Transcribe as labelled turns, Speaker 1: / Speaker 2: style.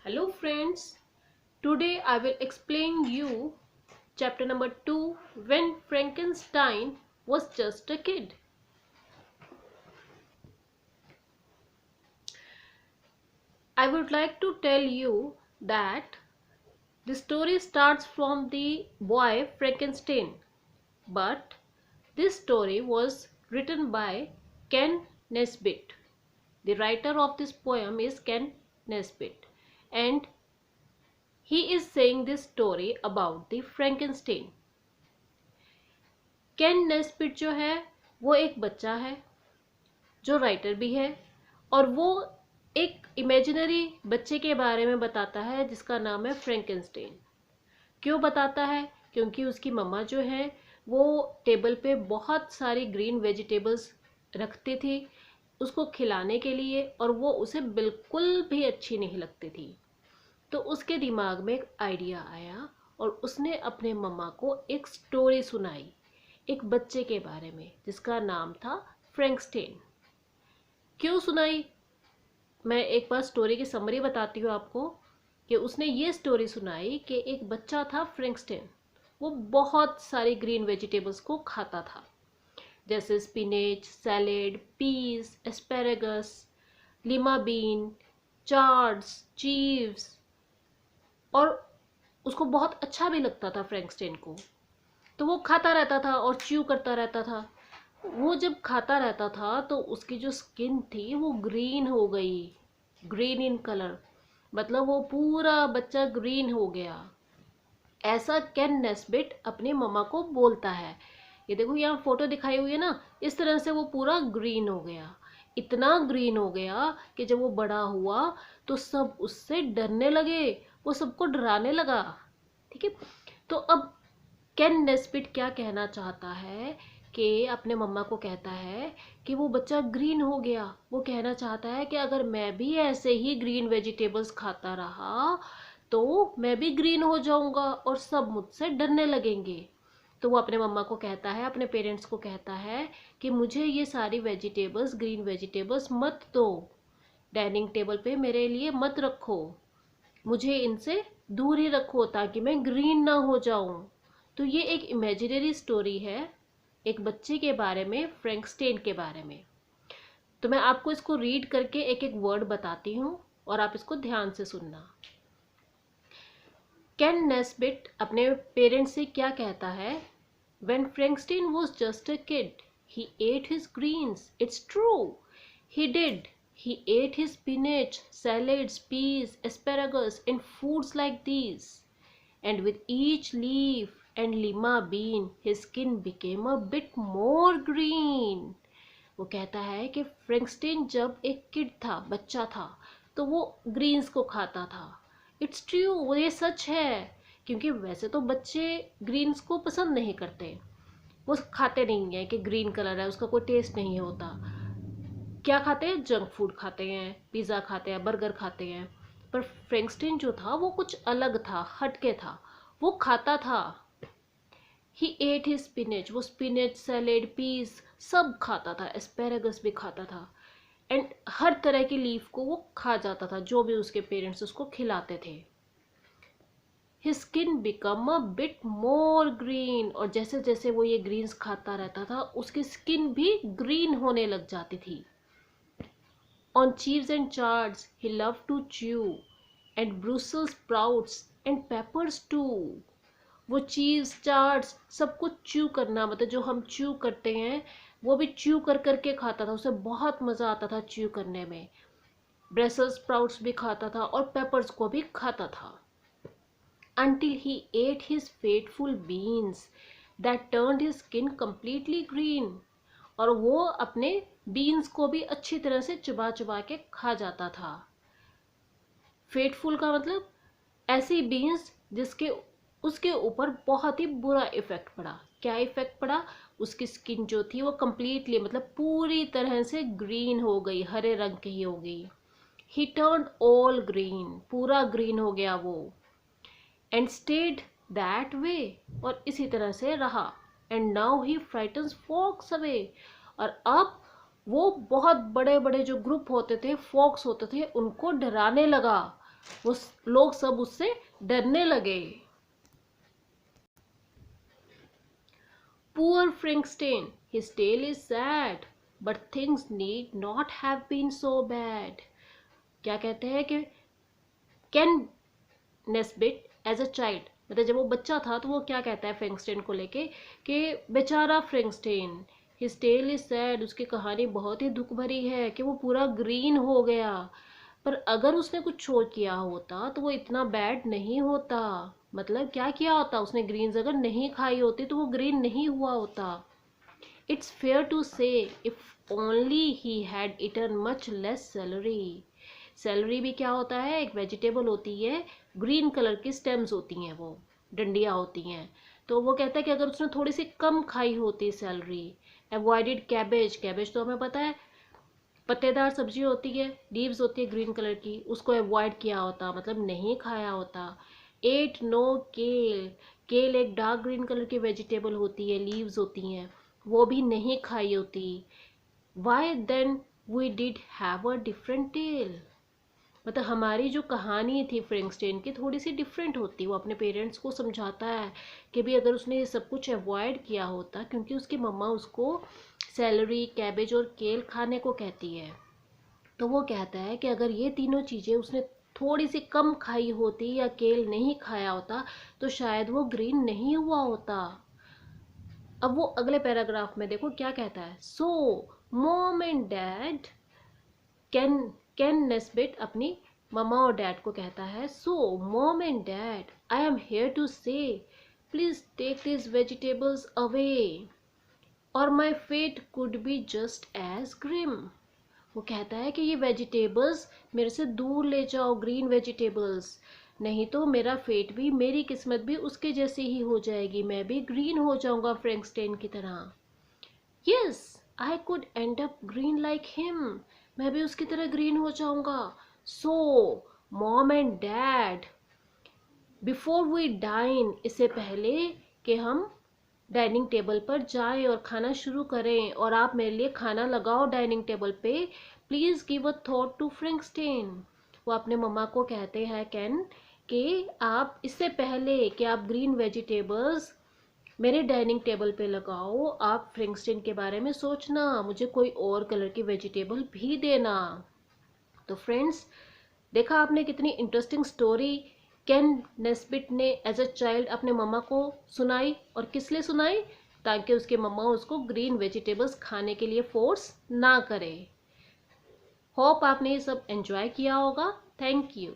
Speaker 1: Hello friends, today I will explain you chapter number 2 when Frankenstein was just a kid. I would like to tell you that the story starts from the boy Frankenstein, but this story was written by Ken Nesbitt. The writer of this poem is Ken Nesbitt, and he is saying this story about the Frankenstein. Ken Nesbitt जो है वो एक बच्चा है जो writer भी है और वो एक इमेजिनरी बच्चे के बारे में बताता है जिसका नाम है फ्रैंकेनस्टाइन। क्यों बताता है? क्योंकि उसकी मम्मा जो है वो टेबल पे बहुत सारी ग्रीन वेजिटेबल्स रखती थी उसको खिलाने के लिए और वो उसे बिल्कुल भी अच्छी नहीं लगती थी। तो उसके दिमाग में एक आइडिया आया और उसने अपने मम्मा को एक स्टोरी सुनाई एक बच्चे के बारे में जिसका नाम था फ्रैंकस्टेन। क्यों सुनाई? मैं एक बार स्टोरी की समरी बताती हूँ आपको कि उसने ये स्टोरी सुनाई कि एक बच्चा था फ्रैंकस्टेन। वो बहुत सारी ग्रीन वेजिटेबल्स को खाता था जैसे spinach, salad, peas, asparagus, lima bean, chards, chives, और उसको बहुत अच्छा भी लगता था फ्रैंकस्टेन को। तो वो खाता रहता था और च्यू करता रहता था। वो जब खाता रहता था तो उसकी जो स्किन थी वो ग्रीन हो गई, ग्रीन इन कलर, मतलब वो पूरा बच्चा ग्रीन हो गया। ऐसा केन नेस्बिट अपनी मम्मा को बोलता है। ये देखो यहाँ फोटो दिखाई हुई है ना, इस तरह से वो पूरा ग्रीन हो गया। इतना ग्रीन हो गया कि जब वो बड़ा हुआ तो सब उससे डरने लगे, वो सबको डराने लगा। ठीक है, तो अब केन नेस्बिट क्या कहना चाहता है कि अपने मम्मा को कहता है कि वो बच्चा ग्रीन हो गया। वो कहना चाहता है कि अगर मैं भी ऐसे ही ग्रीन वेजिटेबल्स खाता रहा तो मैं भी ग्रीन हो जाऊंगा और सब मुझसे डरने लगेंगे। तो वो अपने मम्मा को कहता है, अपने पेरेंट्स को कहता है कि मुझे ये सारी वेजिटेबल्स, ग्रीन वेजिटेबल्स मत दो, डाइनिंग टेबल पे मेरे लिए मत रखो, मुझे इनसे दूर ही रखो ताकि मैं ग्रीन ना हो जाऊं। तो ये एक इमेजिनरी स्टोरी है एक बच्चे के बारे में, फ्रैंकस्टेन के बारे में। तो मैं आपको इसको रीड करके एक एक वर्ड बताती हूँ और आप इसको ध्यान से सुनना। केन नेस्बिट अपने पेरेंट्स से क्या कहता है? When Frankenstein was just a kid, he ate his greens. It's true. He did. He ate his spinach, salads, peas, asparagus, and foods like these. And with each leaf and lima bean, his skin became a bit more green. वो कहता है कि Frankenstein जब एक kid था, बच्चा था, तो वो ग्रीन्स को खाता था। इट्स ट्रू, वो ये सच है, क्योंकि वैसे तो बच्चे ग्रीन्स को पसंद नहीं करते, वो खाते नहीं है कि ग्रीन कलर है, उसका कोई टेस्ट नहीं होता। क्या खाते हैं? जंक फूड खाते हैं, पिज़्ज़ा खाते हैं, बर्गर खाते हैं। पर फ्रैंकस्टीन जो था वो कुछ अलग था, हटके था, वो खाता था। ही एट हिज स्पिनेच, वो स्पिनेच, सैलेड, पीस सब खाता था, एस्पेरेगस भी खाता था, एंड हर तरह की लीफ को वो खा जाता था जो भी उसके पेरेंट्स उसको खिलाते थे। His skin become a bit more green, और जैसे जैसे वो ये ग्रीन्स खाता रहता था उसकी स्किन भी ग्रीन होने लग जाती थी। On chives and chards he love to chew, and brussels sprouts and peppers too. वो चीज़, चार्ट्स सब कुछ च्यू करना, मतलब जो हम च्यू करते हैं वो भी च्यू कर करके खाता था, उसे बहुत मज़ा आता था च्यू करने में। ब्रसेल्स स्प्राउट्स भी खाता था और पेपर्स को भी खाता था। Until he ate his fateful beans that turned his skin completely green. और वो अपने बीन्स को भी अच्छी तरह से चबा चबा के खा जाता था। फेटफुल का मतलब ऐसी बीन्स जिसके उसके ऊपर बहुत ही बुरा इफेक्ट पड़ा। क्या इफेक्ट पड़ा? उसकी स्किन जो थी वो कंप्लीटली, मतलब पूरी तरह से ग्रीन हो गई, हरे रंग की ही हो गई। ही टर्न ऑल ग्रीन, पूरा ग्रीन हो गया वो। एंड स्टेड दैट वे, और इसी तरह से रहा। And now he frightens fox away, और अब वो बहुत बड़े बड़े जो ग्रुप होते थे, फॉक्स होते थे, उनको डराने लगा। वो लोग सब उससे डरने लगे। Poor Frankenstein, his tale is sad, but things need not have been so bad. क्या कहते हैं कि Ken Nesbitt as a child, मतलब जब वो बच्चा था तो वो क्या कहता है फ्रैंकस्टाइन को लेके कि बेचारा फ्रैंकस्टाइन, हिज टेल इज सैड, उसकी कहानी बहुत ही दुख भरी है कि वो पूरा ग्रीन हो गया। पर अगर उसने कुछ और किया होता तो वो इतना बैड नहीं होता। मतलब क्या किया होता उसने, ग्रीन्स अगर नहीं खाई होती तो वो ग्रीन नहीं हुआ होता। इट्स फेयर टू से if only he had eaten much less salary. Salary भी क्या होता है, एक वेजिटेबल होती है, ग्रीन कलर की स्टेम्स होती हैं, वो डंडियाँ होती हैं। तो वो कहता है कि अगर उसने थोड़ी सी कम खाई होती सेलरी। अवॉइडेड कैबेज, कैबेज तो हमें पता है पत्तेदार सब्जी होती है, लीव्स होती है ग्रीन कलर की, उसको अवॉइड किया होता, मतलब नहीं खाया होता। एट नो केल, केल एक डार्क ग्रीन कलर की वेजिटेबल होती है, लीव्स होती हैं, वो भी नहीं खाई होती। Why then we did have a different tale, मतलब हमारी जो कहानी थी फ्रैंकस्टाइन की थोड़ी सी डिफरेंट होती। वो अपने पेरेंट्स को समझाता है कि भी अगर उसने ये सब कुछ अवॉइड किया होता, क्योंकि उसकी मम्मा उसको सेलरी, कैबेज और केल खाने को कहती है, तो वो कहता है कि अगर ये तीनों चीज़ें उसने थोड़ी सी कम खाई होती या केल नहीं खाया होता तो शायद वो ग्रीन नहीं हुआ होता। अब वो अगले पैराग्राफ में देखो क्या कहता है। So mom and dad, can can Nesbit अपनी ममा और डैड को कहता है, so mom and dad, I am here to say please take this vegetables away और my fate could be just as grim. वो कहता है कि ये वेजिटेबल्स मेरे से दूर ले जाओ, ग्रीन वेजिटेबल्स, नहीं तो मेरा फेट भी, मेरी किस्मत भी उसके जैसी ही हो जाएगी, मैं भी ग्रीन हो जाऊंगा फ्रैंकस्टाइन की तरह। Yes I could end up green like him, मैं भी उसकी तरह ग्रीन हो जाऊंगा। So mom and dad, before we dine, इससे पहले कि हम डाइनिंग टेबल पर जाएं और खाना शुरू करें और आप मेरे लिए खाना लगाओ डाइनिंग टेबल पे, please give a thought to Frankenstein. वो अपने मम्मा को कहते हैं कैन कि आप इससे पहले कि आप ग्रीन वेजिटेबल्स मेरे डाइनिंग टेबल पे लगाओ, आप फ्रैंकस्टाइन के बारे में सोचना, मुझे कोई और कलर की वेजिटेबल भी देना। तो फ्रेंड्स, देखा आपने कितनी इंटरेस्टिंग स्टोरी कैन नेस्बिट ने एज अ चाइल्ड अपने मम्मा को सुनाई, और किस लिए सुनाई, ताकि उसके मम्मा उसको ग्रीन वेजिटेबल्स खाने के लिए फोर्स ना करे। होप आपने ये सब एंजॉय किया होगा। Thank you.